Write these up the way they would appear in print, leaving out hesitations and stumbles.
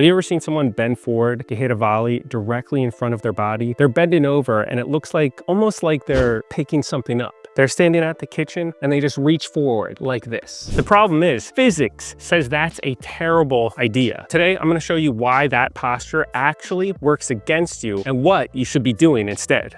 Have you ever seen someone bend forward to hit a volley directly in front of their body? They're bending over and it looks like almost like they're picking something up. They're standing at the kitchen and they just reach forward like this. The problem is physics says that's a terrible idea. Today, I'm going to show you why that posture actually works against you and what you should be doing instead.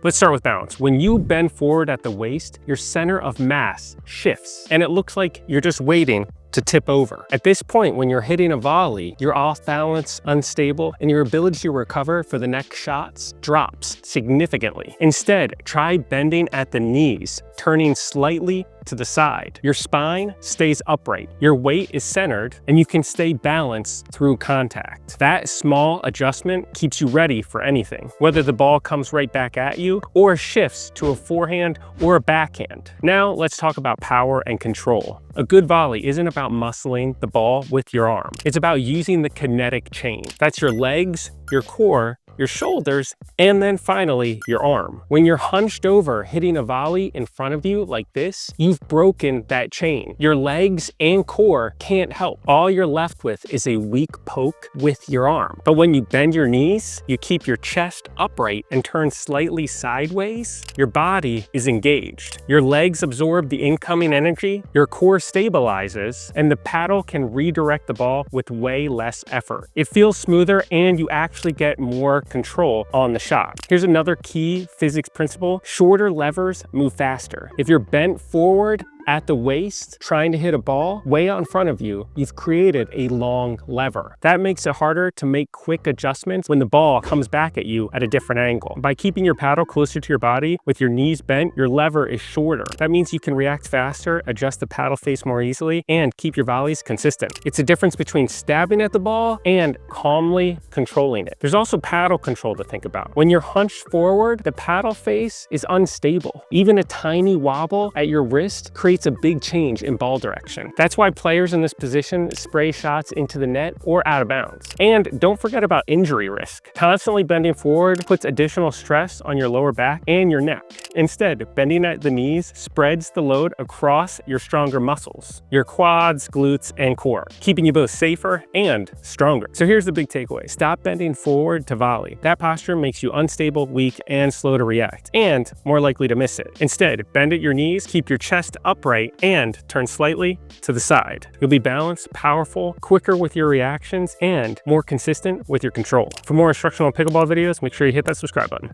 Let's start with balance. When you bend forward at the waist, your center of mass shifts and it looks like you're just waiting to tip over. At this point, when you're hitting a volley, you're off balance, unstable, and your ability to recover for the next shots drops significantly. Instead, try bending at the knees, turning slightly to the side. Your spine stays upright, your weight is centered, and you can stay balanced through contact. That small adjustment keeps you ready for anything, whether the ball comes right back at you or shifts to a forehand or a backhand. Now let's talk about power and control. A good volley isn't about muscling the ball with your arm. It's about using the kinetic chain. That's your legs, your core, your shoulders, and then finally your arm. When you're hunched over hitting a volley in front of you like this, you've broken that chain. Your legs and core can't help. All you're left with is a weak poke with your arm. But when you bend your knees, you keep your chest upright and turn slightly sideways, your body is engaged. Your legs absorb the incoming energy, your core stabilizes, and the paddle can redirect the ball with way less effort. It feels smoother and you actually get more control on the shot. Here's another key physics principle. Shorter levers move faster. If you're bent forward at the waist, trying to hit a ball way out in front of you, you've created a long lever. That makes it harder to make quick adjustments when the ball comes back at you at a different angle. By keeping your paddle closer to your body with your knees bent, your lever is shorter. That means you can react faster, adjust the paddle face more easily, and keep your volleys consistent. It's a difference between stabbing at the ball and calmly controlling it. There's also paddle control to think about. When you're hunched forward, the paddle face is unstable. Even a tiny wobble at your wrist creates a big change in ball direction. That's why players in this position spray shots into the net or out of bounds. And don't forget about injury risk. Constantly bending forward puts additional stress on your lower back and your neck. Instead, bending at the knees spreads the load across your stronger muscles, your quads, glutes, and core, keeping you both safer and stronger. So here's the big takeaway. Stop bending forward to volley. That posture makes you unstable, weak, and slow to react, and more likely to miss it. Instead, bend at your knees, keep your chest upright, and turn slightly to the side. You'll be balanced, powerful, quicker with your reactions, and more consistent with your control. For more instructional pickleball videos, make sure you hit that subscribe button.